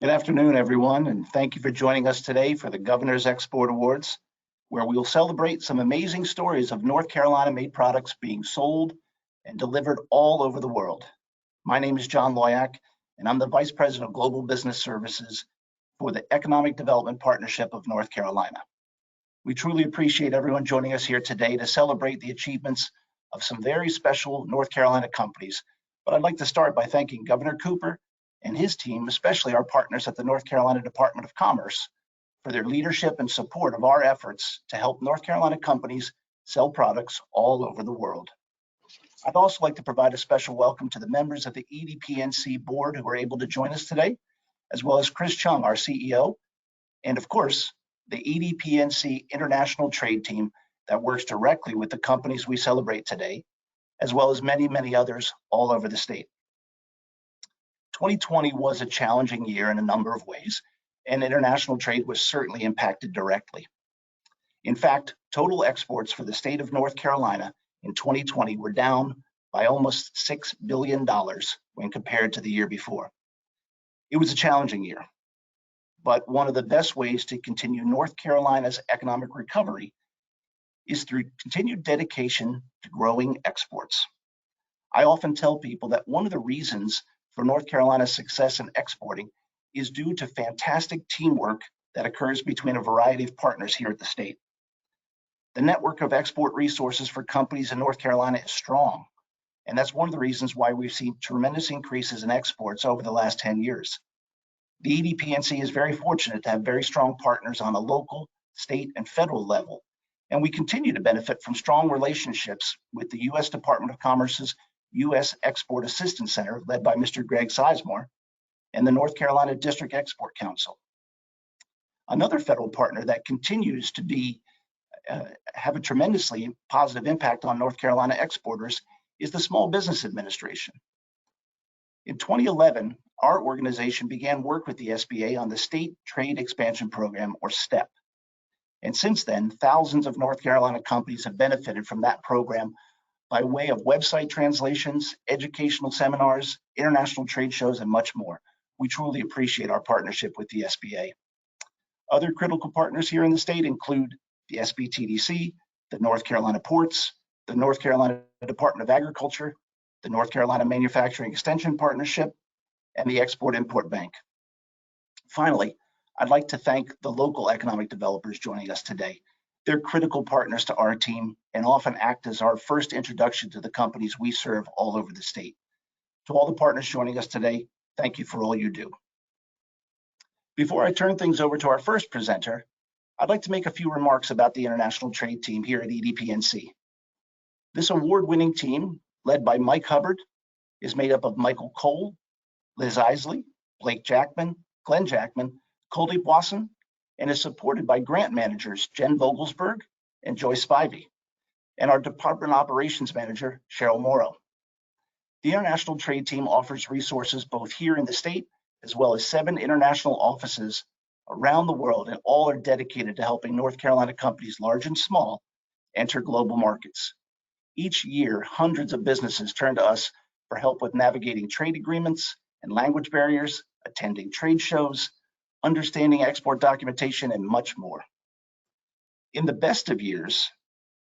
Good afternoon, everyone, and thank you for joining us today for the Governor's Export Awards, where we will celebrate some amazing stories of North Carolina-made products being sold and delivered all over the world. My name is John Loyak, and I'm the Vice President of Global Business Services for the Economic Development Partnership of North Carolina. We truly appreciate everyone joining us here today to celebrate the achievements of some very special North Carolina companies. But I'd like to start by thanking Governor Cooper and his team, especially our partners at the North Carolina Department of Commerce, for their leadership and support of our efforts to help North Carolina companies sell products all over the world. I'd also like to provide a special welcome to the members of the EDPNC board who are able to join us today, as well as Chris Chung, our CEO, and of course, the EDPNC International Trade Team that works directly with the companies we celebrate today, as well as many, many others all over the state. 2020 was a challenging year in a number of ways, and international trade was certainly impacted directly. In fact, total exports for the state of North Carolina in 2020 were down by almost $6 billion when compared to the year before. It was a challenging year, but one of the best ways to continue North Carolina's economic recovery is through continued dedication to growing exports. I often tell people that one of the reasons for North Carolina's success in exporting is due to fantastic teamwork that occurs between a variety of partners here at the state. The network of export resources for companies in North Carolina is strong, and that's one of the reasons why we've seen tremendous increases in exports over the last 10 years. The EDPNC is very fortunate to have very strong partners on a local, state, and federal level, and we continue to benefit from strong relationships with the U.S. Department of Commerce's U.S. Export Assistance Center, led by Mr. Greg Sizemore, and the North Carolina District Export Council. Another federal partner that continues to have a tremendously positive impact on North Carolina exporters is the Small Business Administration. In 2011, our organization began work with the SBA on the State Trade Expansion Program, or STEP. And since then, thousands of North Carolina companies have benefited from that program by way of website translations, educational seminars, international trade shows, and much more. We truly appreciate our partnership with the SBA. Other critical partners here in the state include the SBTDC, the North Carolina Ports, the North Carolina Department of Agriculture, the North Carolina Manufacturing Extension Partnership, and the Export-Import Bank. Finally, I'd like to thank the local economic developers joining us today. They're critical partners to our team and often act as our first introduction to the companies we serve all over the state. To all the partners joining us today, thank you for all you do. Before I turn things over to our first presenter, I'd like to make a few remarks about the International Trade Team here at EDPNC. This award-winning team, led by Mike Hubbard, is made up of Michael Cole, Liz Isley, Blake Jackman, Glenn Jackman, Kuldeep Wasson, and is supported by grant managers Jen Vogelsberg and Joyce Spivey, and our Department Operations Manager, Cheryl Morrow. The International Trade Team offers resources both here in the state, as well as 7 international offices around the world, and all are dedicated to helping North Carolina companies, large and small, enter global markets. Each year, hundreds of businesses turn to us for help with navigating trade agreements and language barriers, attending trade shows, understanding export documentation, and much more. In the best of years,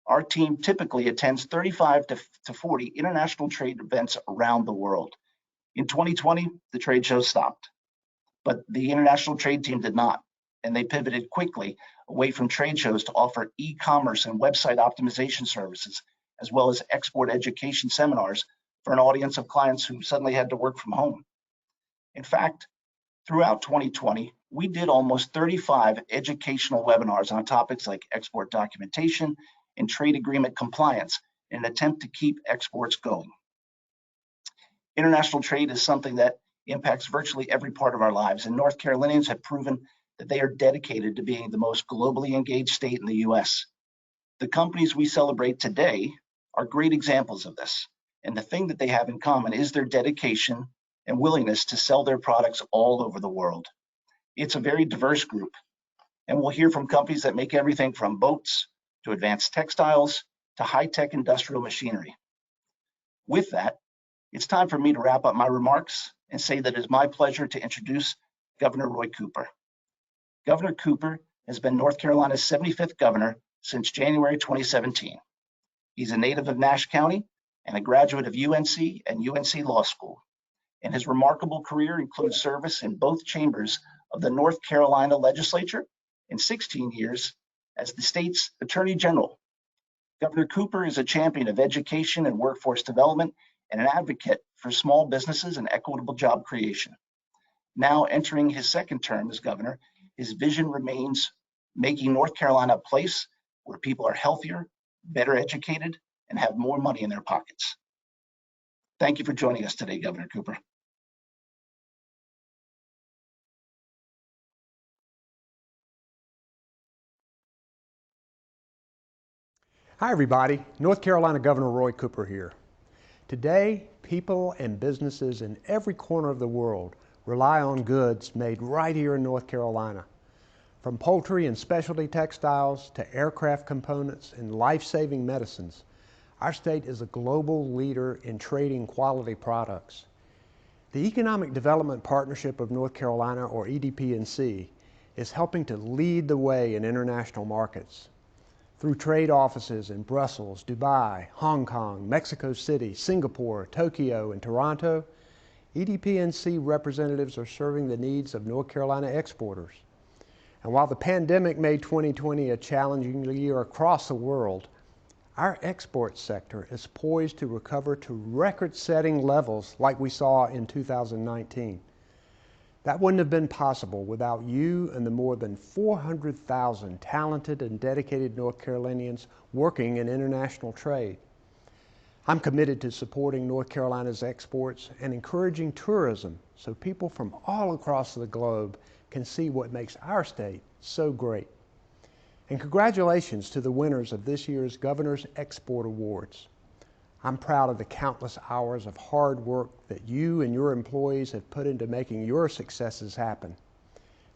our team typically attends 35 to 40 international trade events around the world. In 2020, the trade show stopped, but the International Trade Team did not, and they pivoted quickly away from trade shows to offer e-commerce and website optimization services, as well as export education seminars for an audience of clients who suddenly had to work from home. In fact, throughout 2020, we did almost 35 educational webinars on topics like export documentation and trade agreement compliance in an attempt to keep exports going. International trade is something that impacts virtually every part of our lives, and North Carolinians have proven that they are dedicated to being the most globally engaged state in the U.S. The companies we celebrate today are great examples of this, and the thing that they have in common is their dedication and willingness to sell their products all over the world. It's a very diverse group, and we'll hear from companies that make everything from boats to advanced textiles to high-tech industrial machinery. With that, it's time for me to wrap up my remarks and say that it is my pleasure to introduce Governor Roy Cooper. Governor Cooper has been North Carolina's 75th governor since January 2017. He's a native of Nash County and a graduate of UNC and UNC Law School. And his remarkable career includes service in both chambers of the North Carolina legislature and 16 years as the state's Attorney General. Governor Cooper is a champion of education and workforce development and an advocate for small businesses and equitable job creation. Now entering his second term as governor, his vision remains making North Carolina a place where people are healthier, better educated, and have more money in their pockets. Thank you for joining us today, Governor Cooper. Hi everybody, North Carolina Governor Roy Cooper here. Today, people and businesses in every corner of the world rely on goods made right here in North Carolina. From poultry and specialty textiles to aircraft components and life-saving medicines, our state is a global leader in trading quality products. The Economic Development Partnership of North Carolina, or EDP&C, is helping to lead the way in international markets. Through trade offices in Brussels, Dubai, Hong Kong, Mexico City, Singapore, Tokyo, and Toronto, EDP&C representatives are serving the needs of North Carolina exporters. And while the pandemic made 2020 a challenging year across the world, our export sector is poised to recover to record-setting levels like we saw in 2019. That wouldn't have been possible without you and the more than 400,000 talented and dedicated North Carolinians working in international trade. I'm committed to supporting North Carolina's exports and encouraging tourism so people from all across the globe can see what makes our state so great. And congratulations to the winners of this year's Governor's Export Awards. I'm proud of the countless hours of hard work that you and your employees have put into making your successes happen.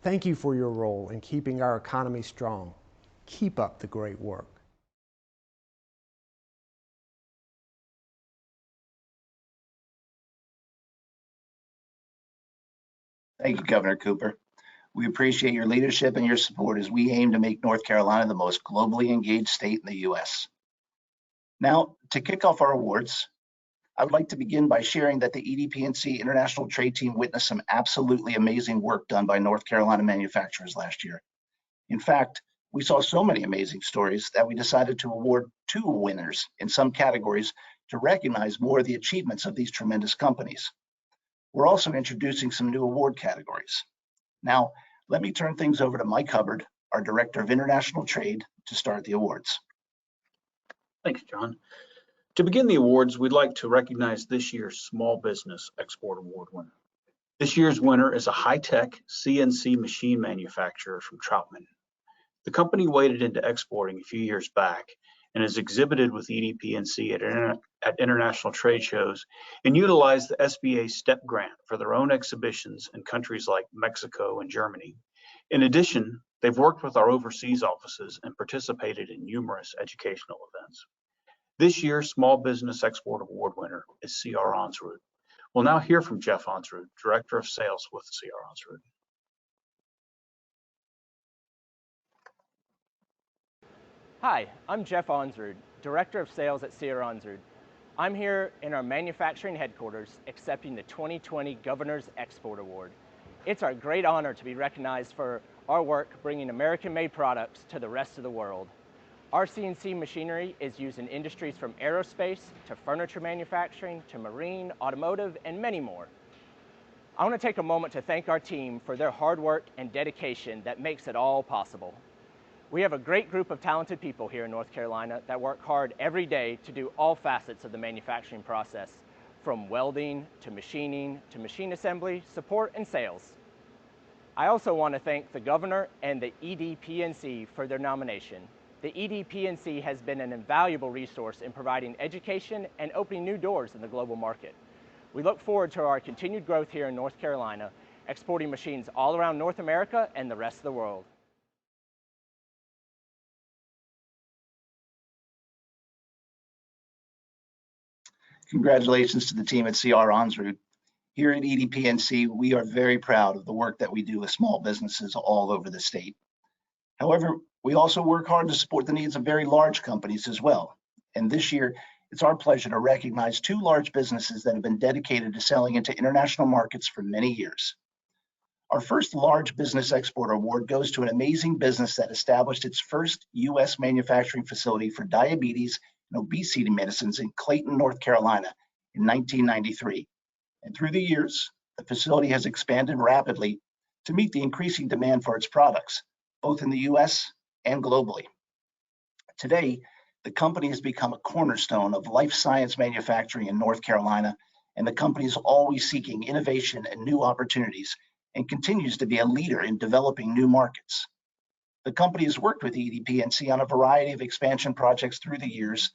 Thank you for your role in keeping our economy strong. Keep up the great work. Thank you, Governor Cooper. We appreciate your leadership and your support as we aim to make North Carolina the most globally engaged state in the U.S. Now, to kick off our awards, I would like to begin by sharing that the EDP&C International Trade Team witnessed some absolutely amazing work done by North Carolina manufacturers last year. In fact, we saw so many amazing stories that we decided to award 2 winners in some categories to recognize more of the achievements of these tremendous companies. We're also introducing some new award categories. Now, let me turn things over to Mike Hubbard, our Director of International Trade, to start the awards. Thanks, John. To begin the awards, we'd like to recognize this year's Small Business Export Award winner. This year's winner is a high-tech CNC machine manufacturer from Troutman. The company waded into exporting a few years back and has exhibited with EDP&C at international trade shows and utilized the SBA STEP grant for their own exhibitions in countries like Mexico and Germany. In addition, they've worked with our overseas offices and participated in numerous educational events. This year's Small Business Export Award winner is C.R. Onsrud. We'll now hear from Jeff Onsrud, Director of Sales with C.R. Onsrud. Hi, I'm Jeff Onsrud, Director of Sales at C.R. Onsrud. I'm here in our manufacturing headquarters accepting the 2020 Governor's Export Award. It's our great honor to be recognized for our work bringing American-made products to the rest of the world. Our CNC machinery is used in industries from aerospace to furniture manufacturing to marine, automotive, and many more. I want to take a moment to thank our team for their hard work and dedication that makes it all possible. We have a great group of talented people here in North Carolina that work hard every day to do all facets of the manufacturing process, from welding to machine assembly, support, and sales. I also want to thank the Governor and the EDP&C for their nomination. The EDP&C has been an invaluable resource in providing education and opening new doors in the global market. We look forward to our continued growth here in North Carolina, exporting machines all around North America and the rest of the world. Congratulations to the team at C.R. Onsrud. Here at EDPNC, we are very proud of the work that we do with small businesses all over the state. However, we also work hard to support the needs of very large companies as well. And this year, it's our pleasure to recognize two large businesses that have been dedicated to selling into international markets for many years. Our first large business exporter award goes to an amazing business that established its first U.S. manufacturing facility for diabetes and obesity medicines in Clayton, North Carolina in 1993. And through the years, the facility has expanded rapidly to meet the increasing demand for its products, both in the U.S. and globally. Today, the company has become a cornerstone of life science manufacturing in North Carolina, and the company is always seeking innovation and new opportunities and continues to be a leader in developing new markets. The company has worked with EDPNC on a variety of expansion projects through the years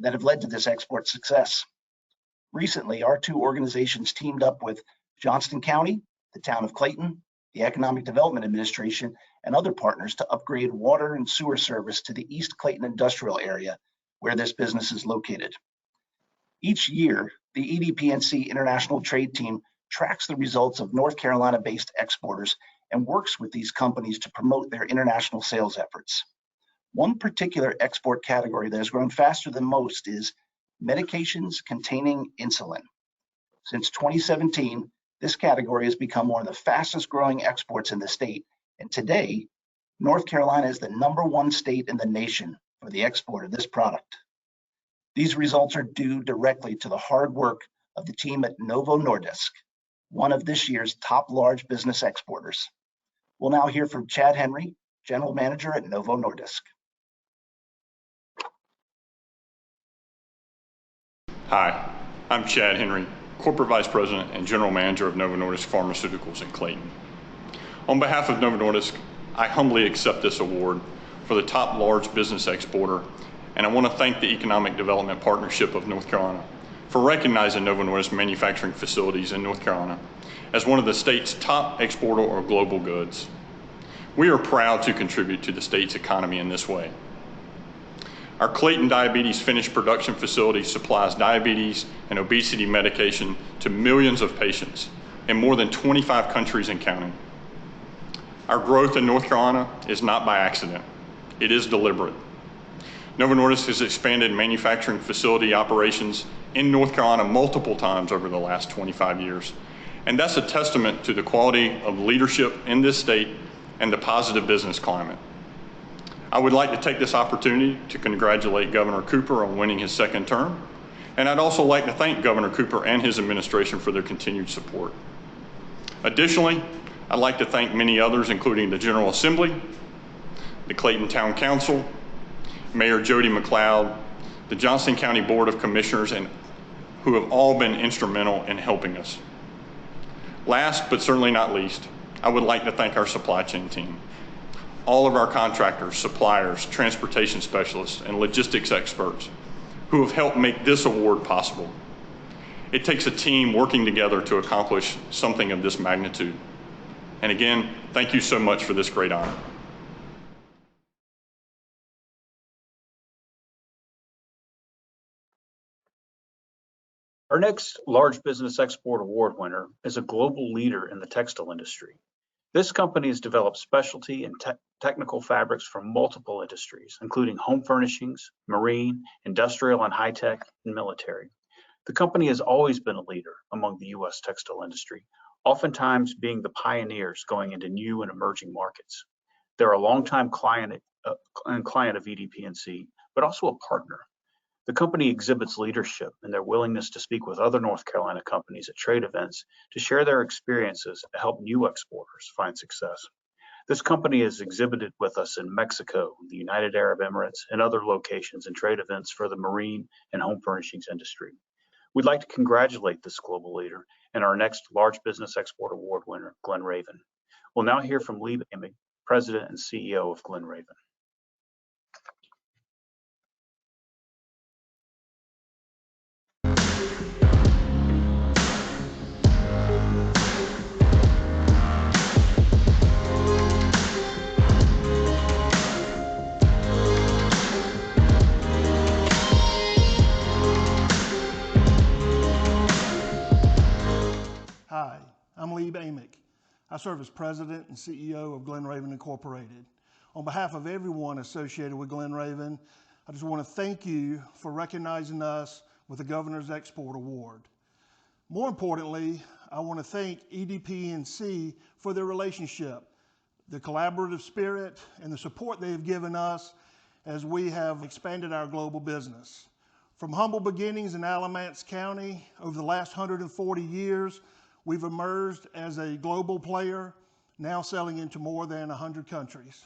that have led to this export success. Recently, our two organizations teamed up with Johnston County, the town of Clayton, the Economic Development Administration, and other partners to upgrade water and sewer service to the East Clayton industrial area where this business is located. Each year, the EDPNC International Trade Team tracks the results of North Carolina-based exporters and works with these companies to promote their international sales efforts. One particular export category that has grown faster than most is medications containing insulin. Since 2017, this category has become one of the fastest growing exports in the state, and today, North Carolina is the #1 state in the nation for the export of this product. These results are due directly to the hard work of the team at Novo Nordisk, one of this year's top large business exporters. We'll now hear from Chad Henry, General Manager at Novo Nordisk. Hi, I'm Chad Henry, Corporate Vice President and General Manager of Novo Nordisk Pharmaceuticals in Clayton. On behalf of Novo Nordisk, I humbly accept this award for the top large business exporter, and I want to thank the Economic Development Partnership of North Carolina for recognizing Novo Nordisk manufacturing facilities in North Carolina as one of the state's top exporter of global goods. We are proud to contribute to the state's economy in this way. Our Clayton Diabetes Finished Production Facility supplies diabetes and obesity medication to millions of patients in more than 25 countries and counting. Our growth in North Carolina is not by accident. It is deliberate. Novo Nordisk has expanded manufacturing facility operations in North Carolina multiple times over the last 25 years. And that's a testament to the quality of leadership in this state and the positive business climate. I would like to take this opportunity to congratulate Governor Cooper on winning his second term. And I'd also like to thank Governor Cooper and his administration for their continued support. Additionally, I'd like to thank many others, including the General Assembly, the Clayton Town Council, Mayor Jody McLeod, the Johnston County Board of Commissioners, and who have all been instrumental in helping us. Last, but certainly not least, I would like to thank our supply chain team. All of our contractors, suppliers, transportation specialists, and logistics experts who have helped make this award possible. It takes a team working together to accomplish something of this magnitude. And again, thank you so much for this great honor. Our next large business export award winner is a global leader in the textile industry. This company has developed specialty and technical fabrics for multiple industries, including home furnishings, marine, industrial and high-tech, and military. The company has always been a leader among the U.S. textile industry, oftentimes being the pioneers going into new and emerging markets. They're a longtime client of EDPNC, but also a partner. The company exhibits leadership in their willingness to speak with other North Carolina companies at trade events to share their experiences to help new exporters find success. This company has exhibited with us in Mexico, the United Arab Emirates, and other locations and trade events for the marine and home furnishings industry. We'd like to congratulate this global leader and our next large business export award winner, Glen Raven. We'll now hear from Lee Amig, President and CEO of Glen Raven. I'm Lee Amick. I serve as President and CEO of Glen Raven Incorporated. On behalf of everyone associated with Glen Raven, I just want to thank you for recognizing us with the Governor's Export Award. More importantly, I want to thank EDP&C for their relationship, the collaborative spirit, and the support they have given us as we have expanded our global business. From humble beginnings in Alamance County, over the last 140 years, we've emerged as a global player, now selling into more than 100 countries.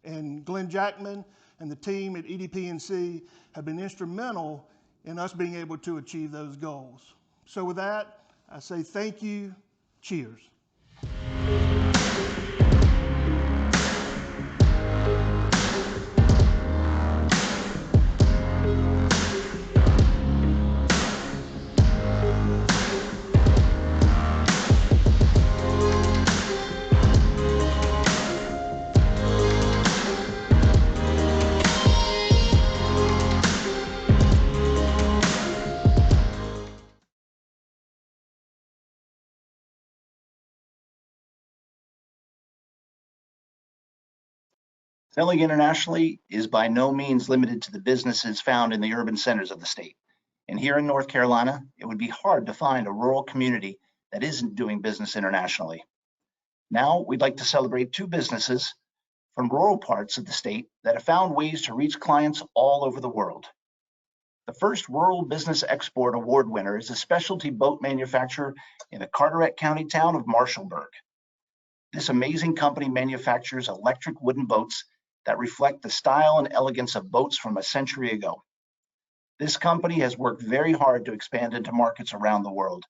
And Glenn Jackman and the team at EDP&C have been instrumental in us being able to achieve those goals. So with that, I say thank you, cheers. Selling internationally is by no means limited to the businesses found in the urban centers of the state. And here in North Carolina, it would be hard to find a rural community that isn't doing business internationally. Now, we'd like to celebrate two businesses from rural parts of the state that have found ways to reach clients all over the world. The first Rural Business Export Award winner is a specialty boat manufacturer in the Carteret County town of Marshallburg. This amazing company manufactures electric wooden boats that reflect the style and elegance of boats from a century ago. This company has worked very hard to expand into markets around the world.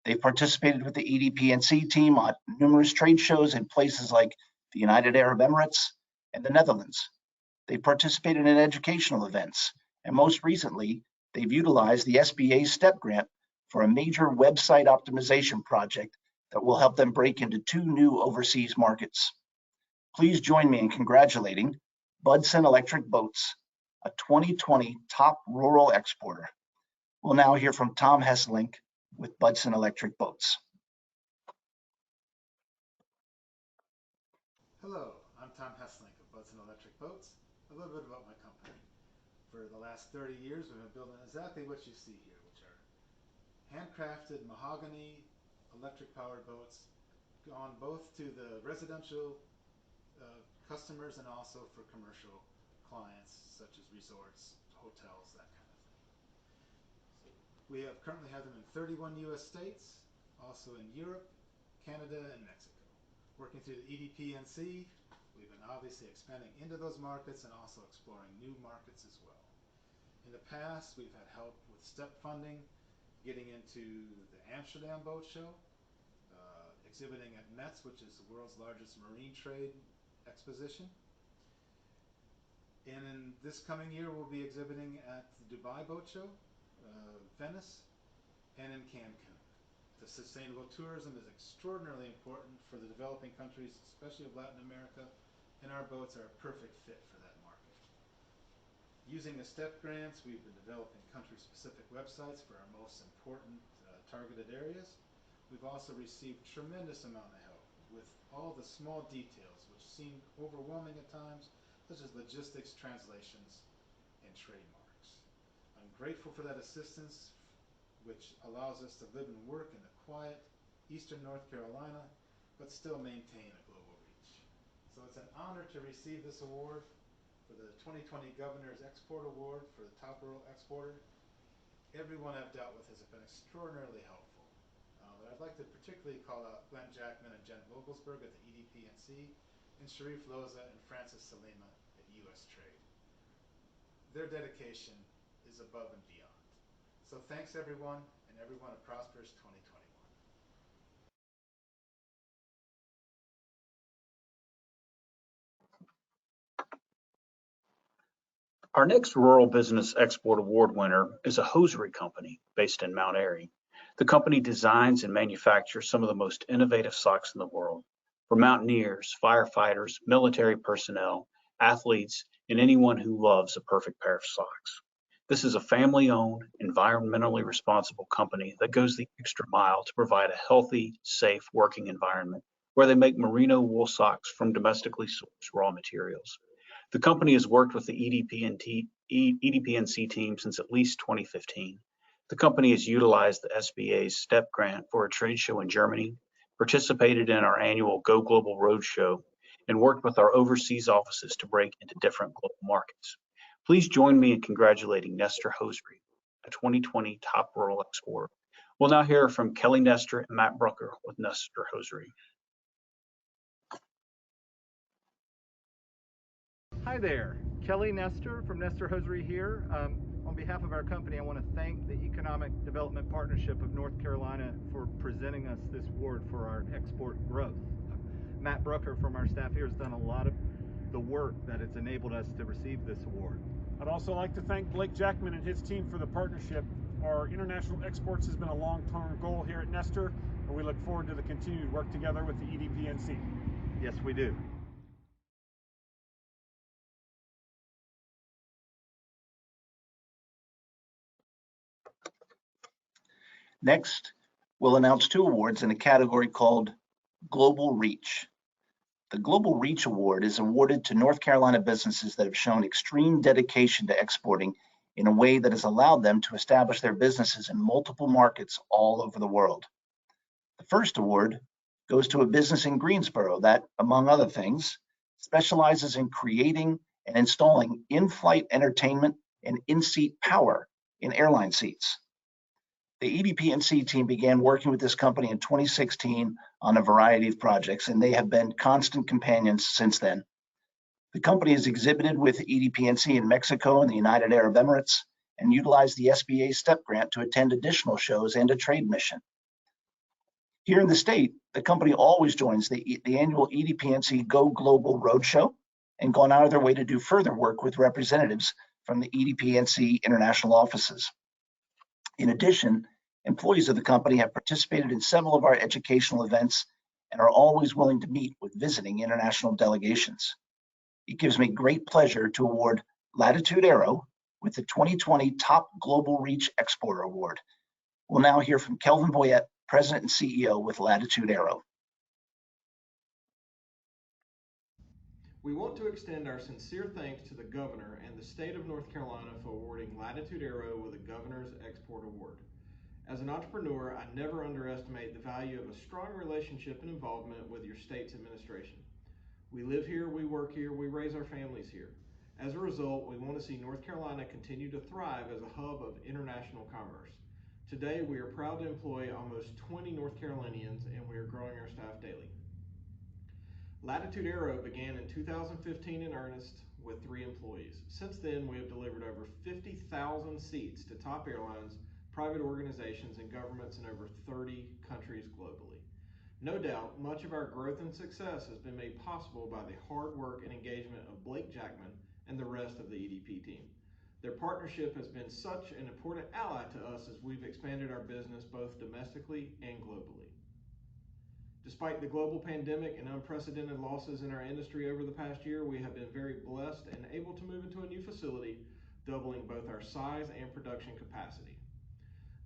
They've participated with the EDP&C team on numerous trade shows in places like the United Arab Emirates and the Netherlands. They've participated in educational events, and most recently, they've utilized the SBA STEP grant for a major website optimization project that will help them break into 2 new overseas markets. Please join me in congratulating Budson Electric Boats, a 2020 top rural exporter. We'll now hear from Tom Hesselink with Budson Electric Boats. Hello, I'm Tom Hesselink of Budson Electric Boats. A little bit about my company. For the last 30 years, we've been building exactly what you see here, which are handcrafted mahogany electric-powered boats, gone both to the residential customers and also for commercial clients such as resorts, hotels, that kind of thing. So we currently have them in 31 US states, also in Europe, Canada, and Mexico. Working through the EDP&C, we've been obviously expanding into those markets and also exploring new markets as well. In the past, we've had help with STEP funding, getting into the Amsterdam Boat Show, exhibiting at METS, which is the world's largest marine trade exposition. And in this coming year, we'll be exhibiting at the Dubai Boat Show, Venice, and in Cancun. The sustainable tourism is extraordinarily important for the developing countries, especially of Latin America, and our boats are a perfect fit for that market. Using the STEP grants, we've been developing country-specific websites for our most important targeted areas. We've also received tremendous amount of help with all the small details which seemed overwhelming at times, such as logistics, translations, and trademarks. I'm grateful for that assistance, which allows us to live and work in the quiet eastern North Carolina, but still maintain a global reach. So it's an honor to receive this award for the 2020 Governor's Export Award for the top rural exporter. Everyone I've dealt with has been extraordinarily helpful. But I'd like to particularly call out Glenn Jackman and Jen Vogelsberg at the EDP&C, and Sharif Loza and Francis Salima at US Trade. Their dedication is above and beyond. So thanks everyone, and everyone a prosperous 2021. Our next Rural Business Export Award winner is a hosiery company based in Mount Airy. The company designs and manufactures some of the most innovative socks in the world for mountaineers, firefighters, military personnel, athletes, and anyone who loves a perfect pair of socks. This is a family-owned, environmentally responsible company that goes the extra mile to provide a healthy, safe working environment where they make merino wool socks from domestically sourced raw materials. The company has worked with the EDPNC team since at least 2015. The company has utilized the SBA's STEP grant for a trade show in Germany, participated in our annual Go Global Roadshow, and worked with our overseas offices to break into different global markets. Please join me in congratulating Nestor Hosry, a 2020 Top Rural Exporter. We'll now hear from Kelly Nestor and Matt Brucker with Nestor Hosry. Hi there, Kelly Nestor from Nestor Hosry here. On behalf of our company, I want to thank the Economic Development Partnership of North Carolina for presenting us this award for our export growth. Matt Brucker from our staff here has done a lot of the work that has enabled us to receive this award. I'd also like to thank Blake Jackman and his team for the partnership. Our international exports has been a long-term goal here at Nestor, and we look forward to the continued work together with the EDPNC. Yes, we do. Next, we'll announce 2 awards in a category called Global Reach. The Global Reach Award is awarded to North Carolina businesses that have shown extreme dedication to exporting in a way that has allowed them to establish their businesses in multiple markets all over the world. The first award goes to a business in Greensboro that, among other things, specializes in creating and installing in-flight entertainment and in-seat power in airline seats. The EDPNC team began working with this company in 2016 on a variety of projects, and they have been constant companions since then. The company has exhibited with EDPNC in Mexico and the United Arab Emirates and utilized the SBA STEP grant to attend additional shows and a trade mission. Here in the state, the company always joins the annual EDPNC Go Global Roadshow and gone out of their way to do further work with representatives from the EDPNC international offices. In addition, employees of the company have participated in several of our educational events and are always willing to meet with visiting international delegations. It gives me great pleasure to award Latitude Aero with the 2020 Top Global Reach Exporter Award. We'll now hear from Kelvin Boyette, President and CEO with Latitude Aero. We want to extend our sincere thanks to the Governor and the State of North Carolina for awarding Latitude Aero with a Governor's Export Award. As an entrepreneur, I never underestimate the value of a strong relationship and involvement with your state's administration. We live here, we work here, we raise our families here. As a result, we want to see North Carolina continue to thrive as a hub of international commerce. Today, we are proud to employ almost 20 North Carolinians, and we are growing our staff daily. Latitude Aero began in 2015 in earnest with 3 employees. Since then, we have delivered over 50,000 seats to top airlines, private organizations, and governments in over 30 countries globally. No doubt, much of our growth and success has been made possible by the hard work and engagement of Blake Jackman and the rest of the EDP team. Their partnership has been such an important ally to us as we've expanded our business both domestically and globally. Despite the global pandemic and unprecedented losses in our industry over the past year, we have been very blessed and able to move into a new facility, doubling both our size and production capacity.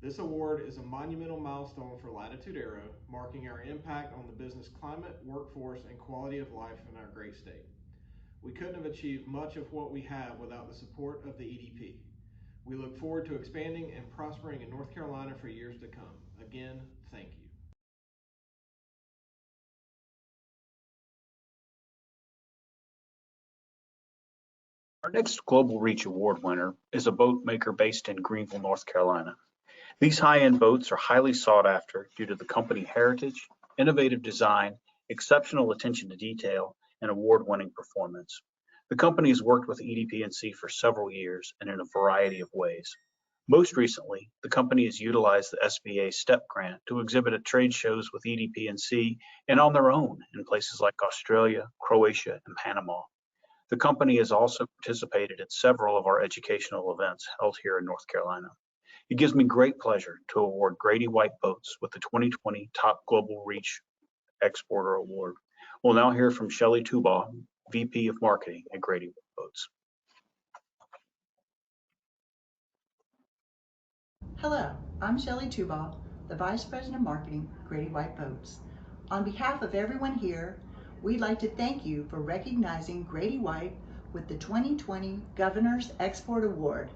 This award is a monumental milestone for Latitude Aero, marking our impact on the business climate, workforce, and quality of life in our great state. We couldn't have achieved much of what we have without the support of the EDP. We look forward to expanding and prospering in North Carolina for years to come. Again, thank you. Our next Global Reach Award winner is a boat maker based in Greenville, North Carolina. These high-end boats are highly sought after due to the company heritage, innovative design, exceptional attention to detail, and award-winning performance. The company has worked with EDPNC for several years and in a variety of ways. Most recently, the company has utilized the SBA STEP grant to exhibit at trade shows with EDPNC and on their own in places like Australia, Croatia, and Panama. The company has also participated in several of our educational events held here in North Carolina. It gives me great pleasure to award Grady White Boats with the 2020 Top Global Reach Exporter Award. We'll now hear from Shelley Tubaugh, VP of Marketing at Grady White Boats. Hello, I'm Shelley Tubal, the Vice President of Marketing, Grady White Boats. On behalf of everyone here, we'd like to thank you for recognizing Grady White with the 2020 Governor's Export Award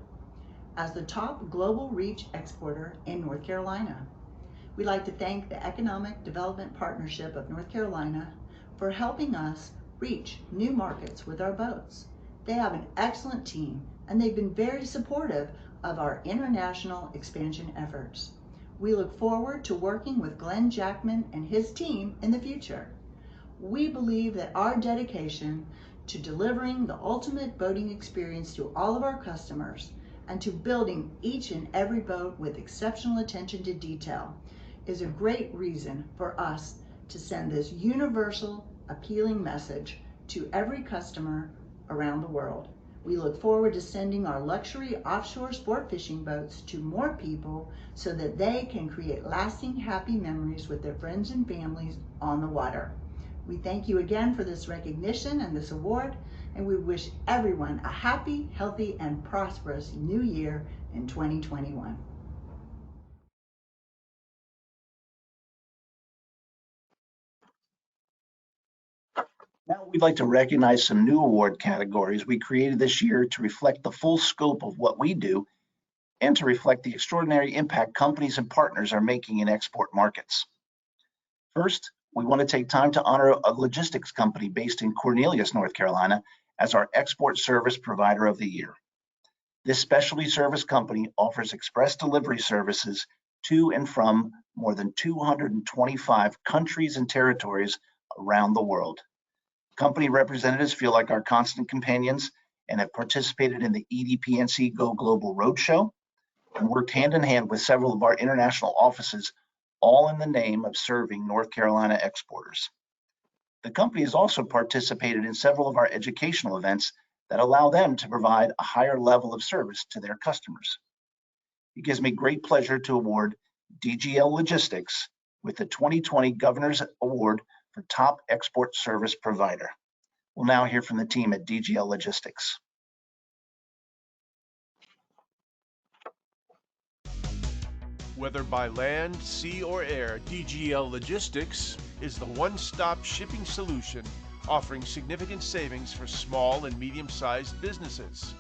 as the top global reach exporter in North Carolina. We'd like to thank the Economic Development Partnership of North Carolina for helping us reach new markets with our boats. They have an excellent team and they've been very supportive of our international expansion efforts. We look forward to working with Glenn Jackman and his team in the future. We believe that our dedication to delivering the ultimate boating experience to all of our customers and to building each and every boat with exceptional attention to detail is a great reason for us to send this universal, appealing message to every customer around the world. We look forward to sending our luxury offshore sport fishing boats to more people so that they can create lasting, happy memories with their friends and families on the water. We thank you again for this recognition and this award, and we wish everyone a happy, healthy, and prosperous new year in 2021. Now we'd like to recognize some new award categories we created this year to reflect the full scope of what we do and to reflect the extraordinary impact companies and partners are making in export markets. First, we want to take time to honor a logistics company based in Cornelius, North Carolina, as our Export Service Provider of the Year. This specialty service company offers express delivery services to and from more than 225 countries and territories around the world. Company representatives feel like our constant companions and have participated in the EDPNC Go Global Roadshow and worked hand in hand with several of our international offices, all in the name of serving North Carolina exporters. The company has also participated in several of our educational events that allow them to provide a higher level of service to their customers. It gives me great pleasure to award DGL Logistics with the 2020 Governor's Award for Top Export Service Provider. We'll now hear from the team at DGL Logistics. Whether by land, sea, or air, DGL Logistics is the one-stop shipping solution offering significant savings for small and medium-sized businesses.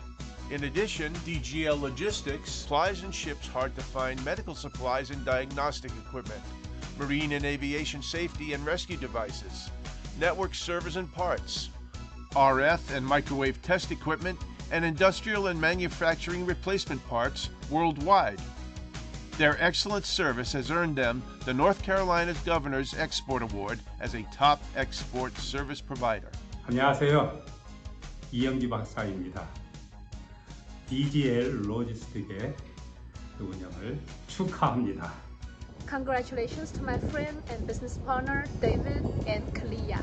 In addition, DGL Logistics supplies and ships hard-to-find medical supplies and diagnostic equipment, marine and aviation safety and rescue devices, network servers and parts, RF and microwave test equipment, and industrial and manufacturing replacement parts worldwide. Their excellent service has earned them the North Carolina Governor's Export Award as a top export service provider. 안녕하세요. 이영기 박사입니다. DGL 로지스틱의 운영을 축하합니다. Congratulations to my friend and business partner, David and Kalia.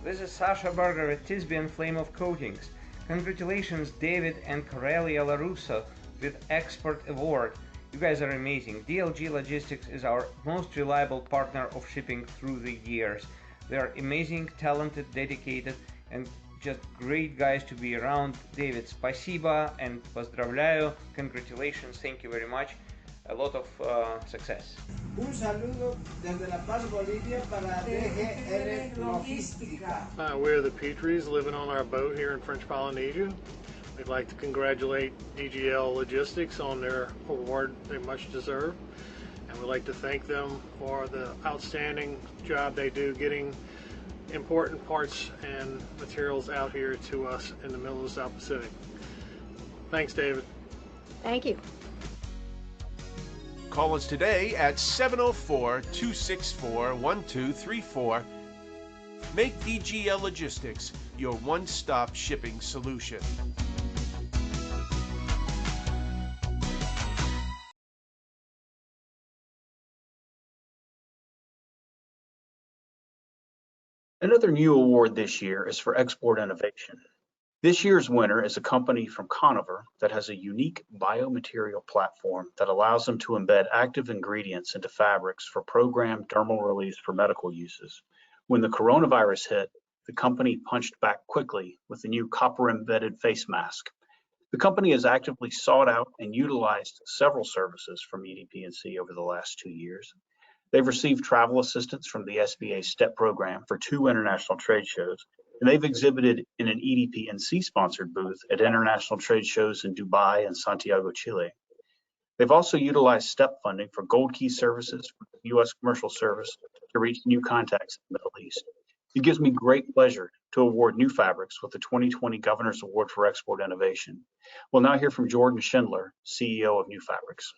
This is Sasha Berger at Tisby and Flame of Coatings. Congratulations, David and Corelia LaRusso with Export Award. You guys are amazing. DLG Logistics is our most reliable partner of shipping through the years. They are amazing, talented, dedicated, and just great guys to be around. David, спасибо and поздравляю. Congratulations, thank you very much. A lot of success. Un saludo desde La Paz, Bolivia para DGL Logística. We're the Petries living on our boat here in French Polynesia. We'd like to congratulate DGL Logistics on their award they much deserve. And we'd like to thank them for the outstanding job they do getting important parts and materials out here to us in the middle of the South Pacific. Thanks, David. Thank you. Call us today at 704-264-1234. Make DGL Logistics your one-stop shipping solution. Another new award this year is for export innovation. This year's winner is a company from Conover that has a unique biomaterial platform that allows them to embed active ingredients into fabrics for programmed dermal release for medical uses. When the coronavirus hit, the company punched back quickly with the new copper-embedded face mask. The company has actively sought out and utilized several services from EDP&C over the last 2 years. They've received travel assistance from the SBA STEP program for 2 international trade shows, and they've exhibited in an EDP&C sponsored booth at international trade shows in Dubai and Santiago, Chile. They've also utilized STEP funding for Gold Key services for the U.S. Commercial Service to reach new contacts in the Middle East. It gives me great pleasure to award New Fabrics with the 2020 Governor's Award for Export Innovation. We'll now hear from Jordan Schindler, CEO of New Fabrics.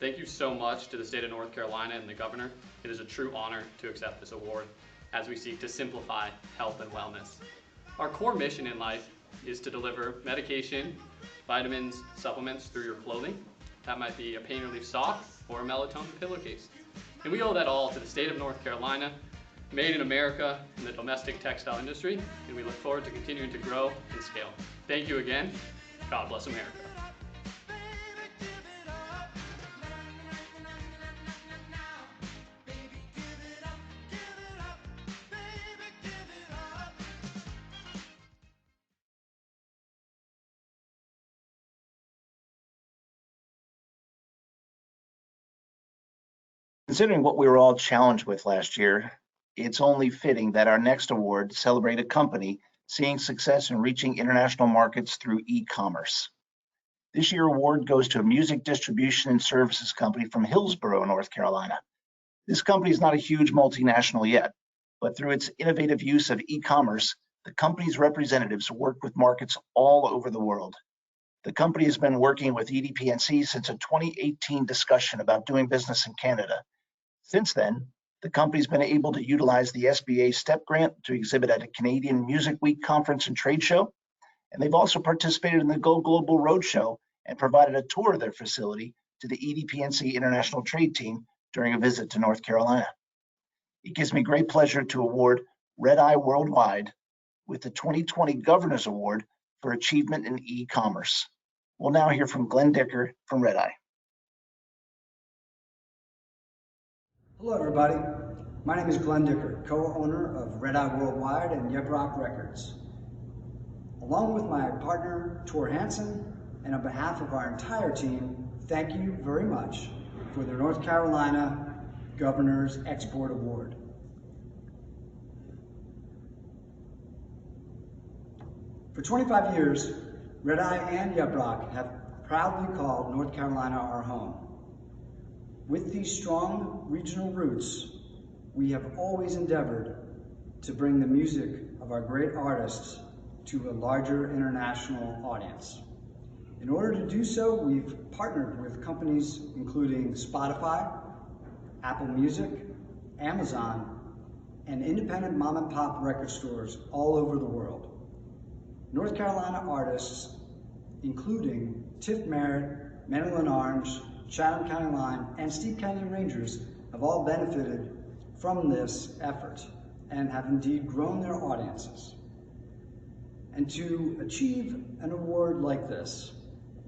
Thank you so much to the state of North Carolina and the governor. It is a true honor to accept this award as we seek to simplify health and wellness. Our core mission in life is to deliver medication, vitamins, supplements through your clothing. That might be a pain relief sock or a melatonin pillowcase. And we owe that all to the state of North Carolina, made in America in the domestic textile industry, and we look forward to continuing to grow and scale. Thank you again. God bless America. Considering what we were all challenged with last year, it's only fitting that our next award celebrate a company seeing success in reaching international markets through e-commerce. This year's award goes to a music distribution and services company from Hillsborough, North Carolina. This company is not a huge multinational yet, but through its innovative use of e-commerce, the company's representatives work with markets all over the world. The company has been working with EDP&C since a 2018 discussion about doing business in Canada. Since then, the company's been able to utilize the SBA STEP grant to exhibit at a Canadian Music Week conference and trade show, and they've also participated in the Go Global Roadshow and provided a tour of their facility to the EDP&C International Trade Team during a visit to North Carolina. It gives me great pleasure to award Red Eye Worldwide with the 2020 Governor's Award for Achievement in E-Commerce. We'll now hear from Glenn Dicker from Red Eye. Hello everybody, my name is Glenn Dicker, co-owner of Red Eye Worldwide and Yebrock Records. Along with my partner Tor Hansen, and on behalf of our entire team, thank you very much for the North Carolina Governor's Export Award. For 25 years, Red Eye and Yebrock have proudly called North Carolina our home. With these strong regional roots, we have always endeavored to bring the music of our great artists to a larger international audience. In order to do so, we've partnered with companies including Spotify, Apple Music, Amazon, and independent mom and pop record stores all over the world. North Carolina artists, including Tiff Merritt, Madeline Orange, Chatham County Line, and Steep Canyon Rangers have all benefited from this effort and have indeed grown their audiences. And to achieve an award like this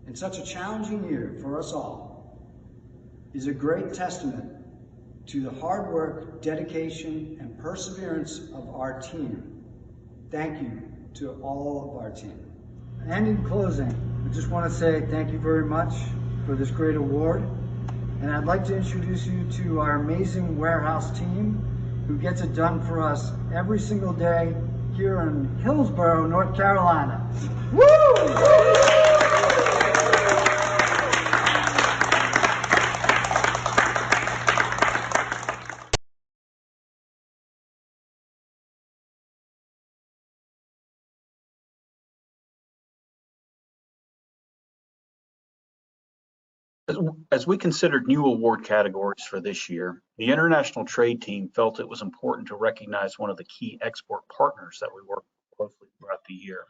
in such a challenging year for us all is a great testament to the hard work, dedication, and perseverance of our team. Thank you to all of our team. And in closing, I just want to say thank you very much for this great award. And I'd like to introduce you to our amazing warehouse team who gets it done for us every single day here in Hillsborough, North Carolina. Woo! As we considered new award categories for this year, the international trade team felt it was important to recognize one of the key export partners that we work closely throughout the year.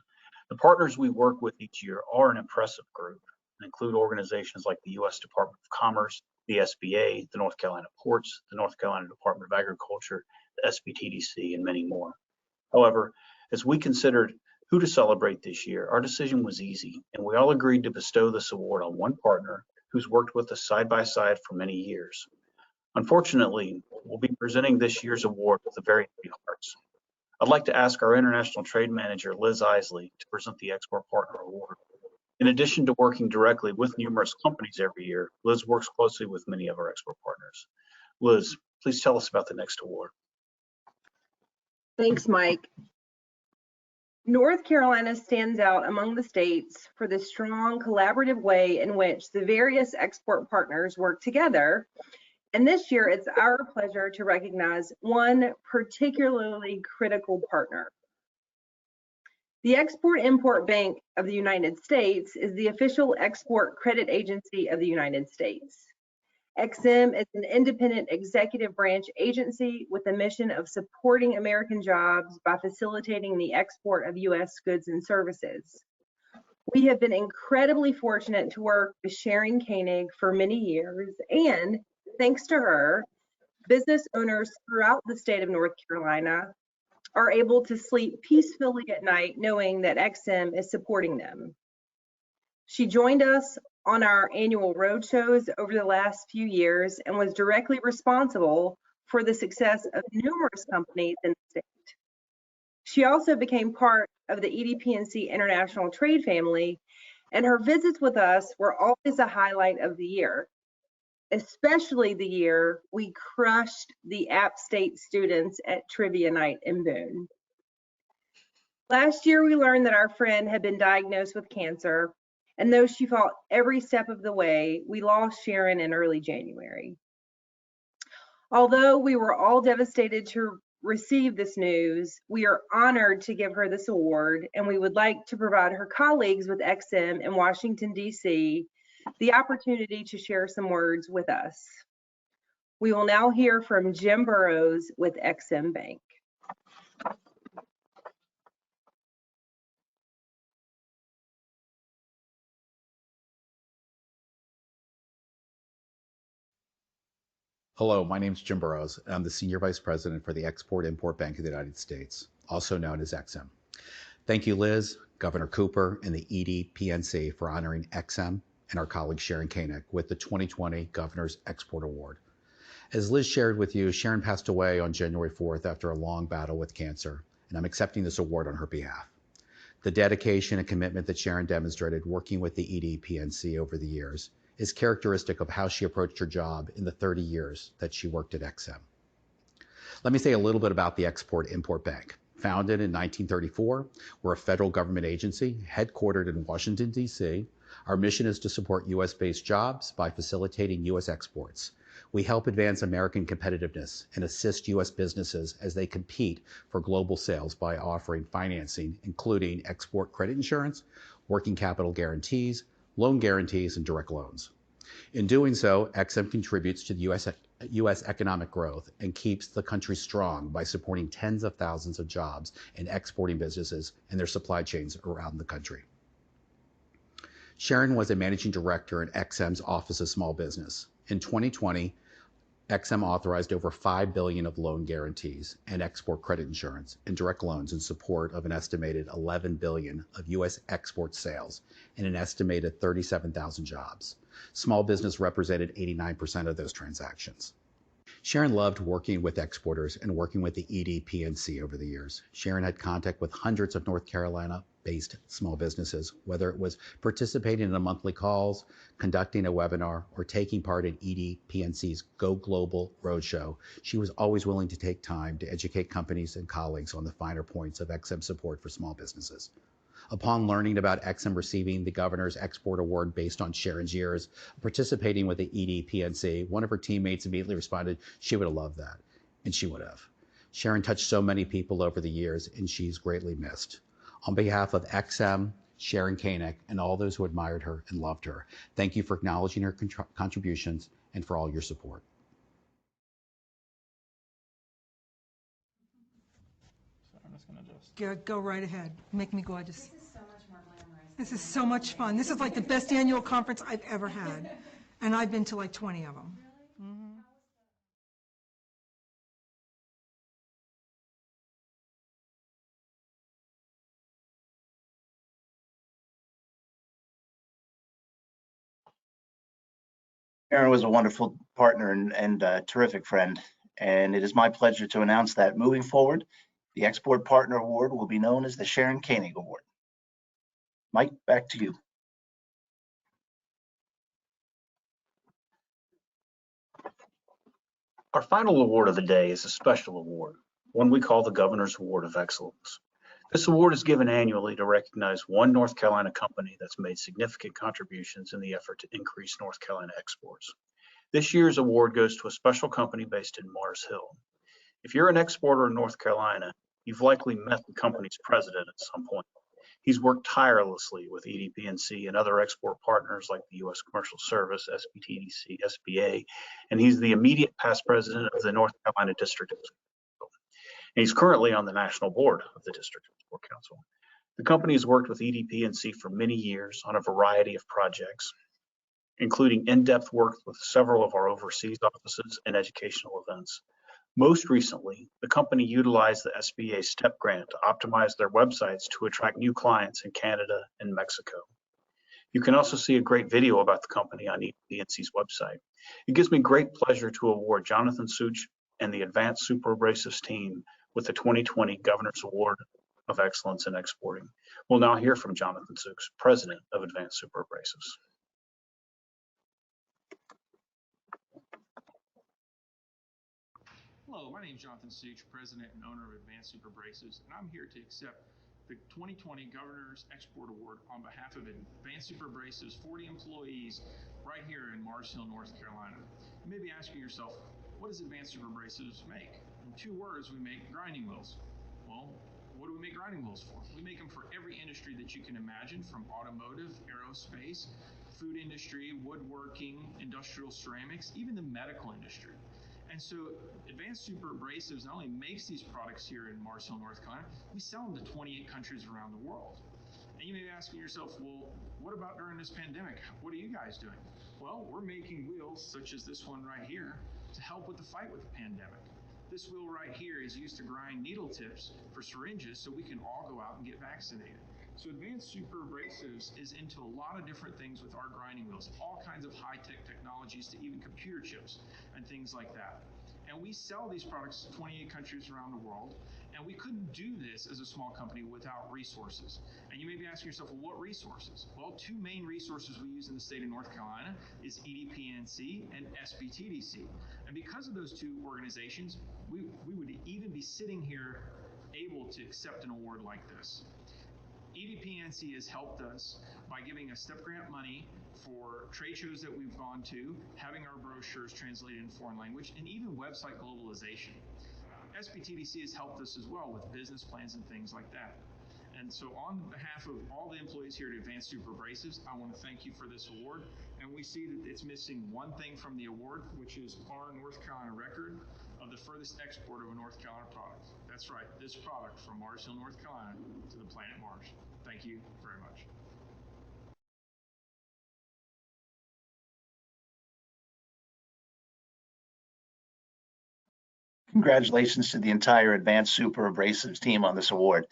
The partners we work with each year are an impressive group and include organizations like the U.S. Department of Commerce, the SBA, the North Carolina Ports, the North Carolina Department of Agriculture, the SBTDC, and many more. However, as we considered who to celebrate this year, our decision was easy, and we all agreed to bestow this award on one partner who's worked with us side by side for many years. Unfortunately, we'll be presenting this year's award with a very heavy hearts. I'd like to ask our International Trade Manager, Liz Isley, to present the Export Partner Award. In addition to working directly with numerous companies every year, Liz works closely with many of our export partners. Liz, please tell us about the next award. Thanks, Mike. North Carolina stands out among the states for the strong collaborative way in which the various export partners work together. And this year, it's our pleasure to recognize one particularly critical partner. The Export-Import Bank of the United States is the official export credit agency of the United States. EXIM is an independent executive branch agency with a mission of supporting American jobs by facilitating the export of U.S. goods and services. We have been incredibly fortunate to work with Sharon Koenig for many years, and thanks to her, business owners throughout the state of North Carolina are able to sleep peacefully at night knowing that EXIM is supporting them. She joined us on our annual road shows over the last few years and was directly responsible for the success of numerous companies in the state. She also became part of the EDPNC International Trade family, and her visits with us were always a highlight of the year, especially the year we crushed the App State students at Trivia Night in Boone. Last year, we learned that our friend had been diagnosed with cancer, and though she fought every step of the way, we lost Sharon in early January. Although we were all devastated to receive this news, we are honored to give her this award, and we would like to provide her colleagues with EXIM in Washington, D.C., the opportunity to share some words with us. We will now hear from Jim Burrows with EXIM Bank. Hello, my name is Jim Burrows, and I'm the Senior Vice President for the Export-Import Bank of the United States, also known as EXIM. Thank you, Liz, Governor Cooper, and the EDPNC for honoring EXIM and our colleague Sharon Koenig with the 2020 Governor's Export Award. As Liz shared with you, Sharon passed away on January 4th after a long battle with cancer, and I'm accepting this award on her behalf. The dedication and commitment that Sharon demonstrated working with the EDPNC over the years is characteristic of how she approached her job in the 30 years that she worked at EXIM. Let me say a little bit about the Export-Import Bank. Founded in 1934, we're a federal government agency headquartered in Washington, D.C. Our mission is to support U.S.-based jobs by facilitating U.S. exports. We help advance American competitiveness and assist U.S. businesses as they compete for global sales by offering financing, including export credit insurance, working capital guarantees, loan guarantees, and direct loans. In doing so, EXIM contributes to the U.S. economic growth and keeps the country strong by supporting tens of thousands of jobs in exporting businesses and their supply chains around the country. Sharon was a managing director in EXIM's Office of Small Business. In 2020, EXIM authorized over $5 billion of loan guarantees and export credit insurance and direct loans in support of an estimated $11 billion of U.S. export sales and an estimated 37,000 jobs. Small business represented 89% of those transactions. Sharon loved working with exporters and working with the EDPNC over the years. Sharon had contact with hundreds of North Carolina-based small businesses, whether it was participating in the monthly calls, conducting a webinar, or taking part in EDPNC's Go Global Roadshow. She was always willing to take time to educate companies and colleagues on the finer points of EXIM support for small businesses. Upon learning about EXIM receiving the Governor's Export Award based on Sharon's years participating with the EDPNC, one of her teammates immediately responded, she would have loved that, and she would have. Sharon touched so many people over the years, and she's greatly missed. On behalf of EXIM, Sharon Koenig, and all those who admired her and loved her. Thank you for acknowledging her contributions and for all your support. Go right ahead. Make me gorgeous. This is so much more glamorous. This is so much fun. This is like the best annual conference I've ever had. And I've been to like 20 of them. Really? Mm-hmm. Sharon was a wonderful partner and a terrific friend, and it is my pleasure to announce that moving forward, the Export Partner Award will be known as the Sharon Koenig Award. Mike, back to you. Our final award of the day is a special award, one we call the Governor's Award of Excellence. This award is given annually to recognize one North Carolina company that's made significant contributions in the effort to increase North Carolina exports. This year's award goes to a special company based in Mars Hill. If you're an exporter in North Carolina, you've likely met the company's president at some point. He's worked tirelessly with EDP&C and other export partners like the U.S. Commercial Service, SBTDC, SBA, and he's the immediate past president of the North Carolina District Export. And he's currently on the national board of the District Export Council. The company has worked with EDP&C for many years on a variety of projects, including in-depth work with several of our overseas offices and educational events. Most recently, the company utilized the SBA STEP grant to optimize their websites to attract new clients in Canada and Mexico. You can also see a great video about the company on EDP&C's website. It gives me great pleasure to award Jonathan Such and the Advanced Super Abrasives team with the 2020 Governor's Award of Excellence in Exporting. We'll now hear from Jonathan Such, President of Advanced Super Abrasives. Hello, my name is Jonathan Such, President and owner of Advanced Super Abrasives, and I'm here to accept the 2020 Governor's Export Award on behalf of Advanced Super Abrasives' 40 employees right here in Mars Hill, North Carolina. You may be asking yourself, what does Advanced Super Abrasives make? In 2 words, we make grinding wheels. Well, what do we make grinding wheels for? We make them for every industry that you can imagine, from automotive, aerospace, food industry, woodworking, industrial ceramics, even the medical industry. And so Advanced Super Abrasives not only makes these products here in Mars Hill, North Carolina, we sell them to 28 countries around the world. And you may be asking yourself, well, what about during this pandemic? What are you guys doing? Well, we're making wheels such as this one right here to help with the fight with the pandemic. This wheel right here is used to grind needle tips for syringes so we can all go out and get vaccinated. So Advanced Super Abrasives is into a lot of different things with our grinding wheels, all kinds of high-tech technologies to even computer chips and things like that. And we sell these products to 28 countries around the world, and we couldn't do this as a small company without resources. And you may be asking yourself, well, what resources? Well, 2 main resources we use in the state of North Carolina is EDP&C and SBTDC. And because of those 2 organizations, we would even be sitting here able to accept an award like this. EDP&C has helped us by giving us STEP grant money for trade shows that we've gone to, having our brochures translated in foreign language, and even website globalization. SBTDC has helped us as well with business plans and things like that. And so on behalf of all the employees here at Advanced Super Abrasives, I want to thank you for this award. And we see that it's missing one thing from the award, which is our North Carolina record of the furthest export of a North Carolina product. That's right, this product from Mars Hill, North Carolina to the planet Mars. Thank you very much. Congratulations to the entire Advanced Super Abrasives team on this award.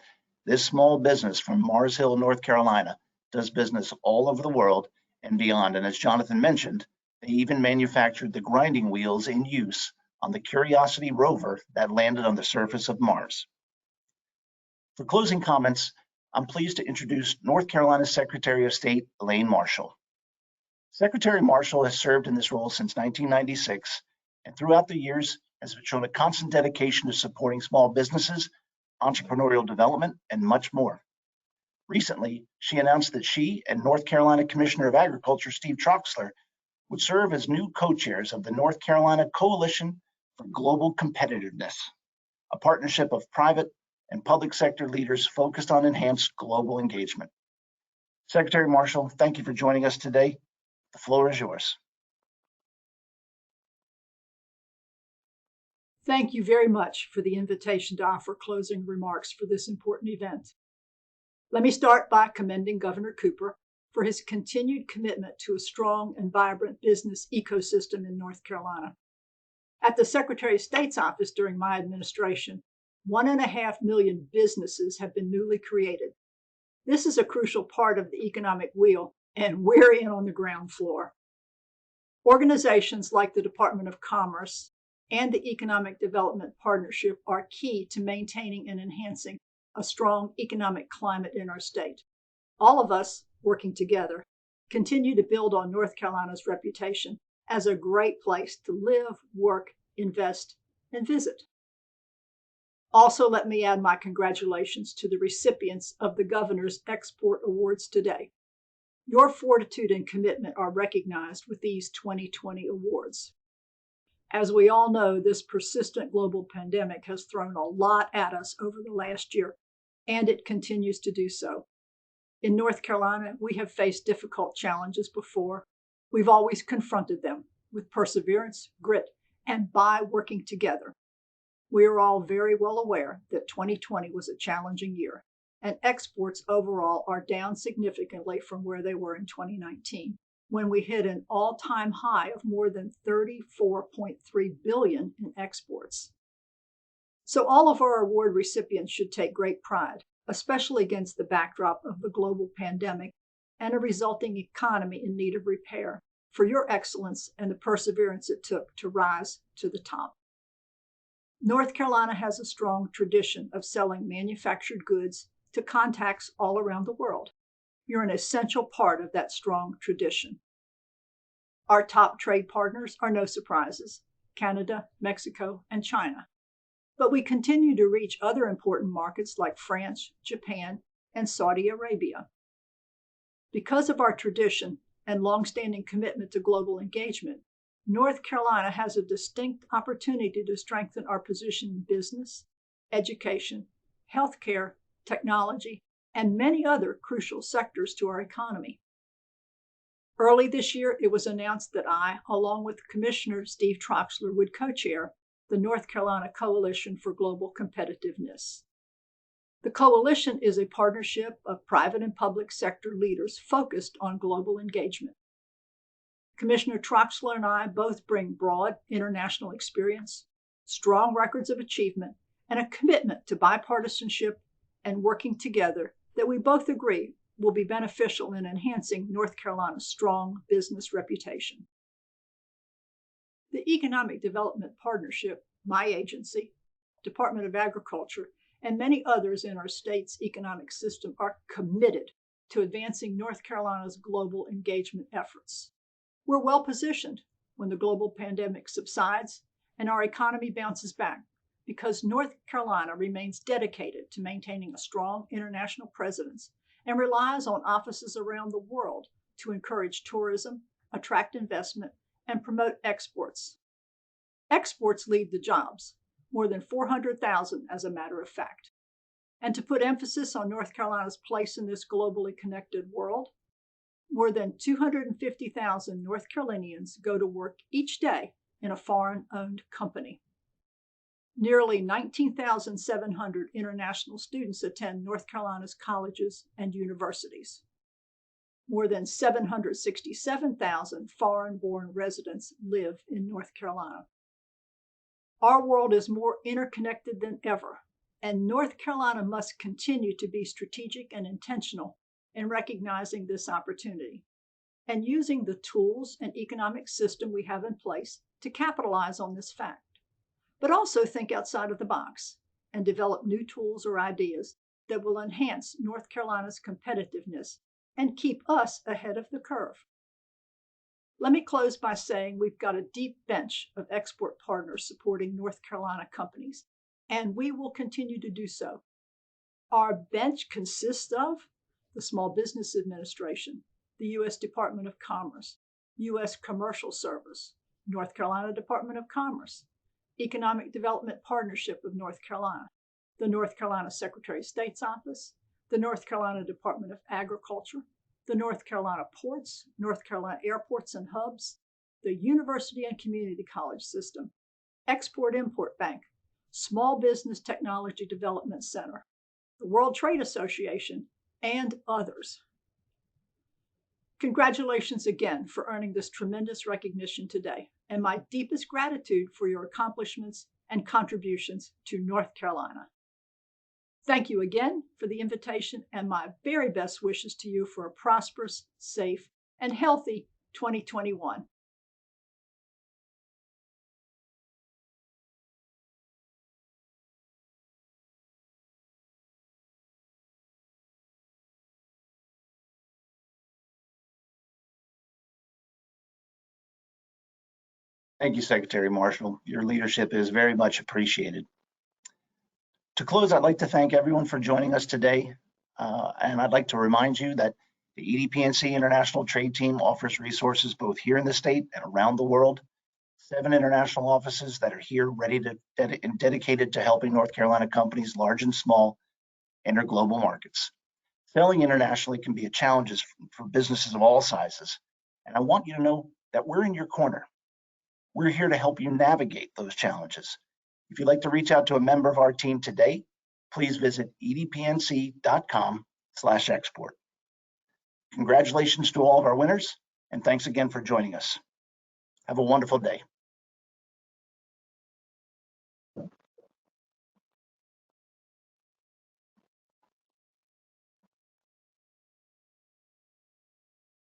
This small business from Mars Hill, North Carolina, does business all over the world and beyond. And as Jonathan mentioned, they even manufactured the grinding wheels in use on the Curiosity rover that landed on the surface of Mars. For closing comments, I'm pleased to introduce North Carolina Secretary of State, Elaine Marshall. Secretary Marshall has served in this role since 1996, and throughout the years has shown a constant dedication to supporting small businesses, entrepreneurial development, and much more. Recently, she announced that she and North Carolina Commissioner of Agriculture, Steve Troxler, would serve as new co-chairs of the North Carolina Coalition for Global Competitiveness, a partnership of private and public sector leaders focused on enhanced global engagement. Secretary Marshall, thank you for joining us today. The floor is yours. Thank you very much for the invitation to offer closing remarks for this important event. Let me start by commending Governor Cooper for his continued commitment to a strong and vibrant business ecosystem in North Carolina. At the Secretary of State's office during my administration, 1.5 million businesses have been newly created. This is a crucial part of the economic wheel, and we're in on the ground floor. Organizations like the Department of Commerce and the Economic Development Partnership are key to maintaining and enhancing a strong economic climate in our state. All of us, working together, continue to build on North Carolina's reputation as a great place to live, work, invest, and visit. Also, let me add my congratulations to the recipients of the Governor's Export Awards today. Your fortitude and commitment are recognized with these 2020 awards. As we all know, this persistent global pandemic has thrown a lot at us over the last year, and it continues to do so. In North Carolina, we have faced difficult challenges before. We've always confronted them with perseverance, grit, and by working together. We are all very well aware that 2020 was a challenging year, and exports overall are down significantly from where they were in 2019, when we hit an all-time high of more than $34.3 billion in exports. So all of our award recipients should take great pride, especially against the backdrop of the global pandemic and a resulting economy in need of repair, for your excellence and the perseverance it took to rise to the top. North Carolina has a strong tradition of selling manufactured goods to contacts all around the world. You're an essential part of that strong tradition. Our top trade partners are no surprises: Canada, Mexico, and China. But we continue to reach other important markets like France, Japan, and Saudi Arabia. Because of our tradition and longstanding commitment to global engagement, North Carolina has a distinct opportunity to strengthen our position in business, education, healthcare, technology, and many other crucial sectors to our economy. Early this year, it was announced that I, along with Commissioner Steve Troxler, would co-chair the North Carolina Coalition for Global Competitiveness. The coalition is a partnership of private and public sector leaders focused on global engagement. Commissioner Troxler and I both bring broad international experience, strong records of achievement, and a commitment to bipartisanship and working together that we both agree will be beneficial in enhancing North Carolina's strong business reputation. The Economic Development Partnership, my agency, Department of Agriculture, and many others in our state's economic system are committed to advancing North Carolina's global engagement efforts. We're well positioned when the global pandemic subsides and our economy bounces back, because North Carolina remains dedicated to maintaining a strong international presence and relies on offices around the world to encourage tourism, attract investment, and promote exports. Exports lead to jobs, more than 400,000 as a matter of fact. And to put emphasis on North Carolina's place in this globally connected world, more than 250,000 North Carolinians go to work each day in a foreign-owned company. Nearly 19,700 international students attend North Carolina's colleges and universities. More than 767,000 foreign-born residents live in North Carolina. Our world is more interconnected than ever, and North Carolina must continue to be strategic and intentional in recognizing this opportunity and using the tools and economic system we have in place to capitalize on this fact, but also think outside of the box and develop new tools or ideas that will enhance North Carolina's competitiveness and keep us ahead of the curve. Let me close by saying we've got a deep bench of export partners supporting North Carolina companies, and we will continue to do so. Our bench consists of the Small Business Administration, the U.S. Department of Commerce, U.S. Commercial Service, North Carolina Department of Commerce, Economic Development Partnership of North Carolina, the North Carolina Secretary of State's Office, the North Carolina Department of Agriculture, the North Carolina ports, North Carolina airports and hubs, the University and Community College System, Export-Import Bank, Small Business Technology Development Center, the World Trade Association, and others. Congratulations again for earning this tremendous recognition today, and my deepest gratitude for your accomplishments and contributions to North Carolina. Thank you again for the invitation, and my very best wishes to you for a prosperous, safe, and healthy 2021. Thank you, Secretary Marshall. Your leadership is very much appreciated. To close, I'd like to thank everyone for joining us today. And I'd like to remind you that the EDPNC International Trade Team offers resources both here in the state and around the world. 7 international offices that are here ready to and dedicated to helping North Carolina companies large and small enter global markets. Selling internationally can be a challenge for businesses of all sizes. And I want you to know that we're in your corner. We're here to help you navigate those challenges. If you'd like to reach out to a member of our team today, please visit edpnc.com/export. Congratulations to all of our winners, and thanks again for joining us. Have a wonderful day.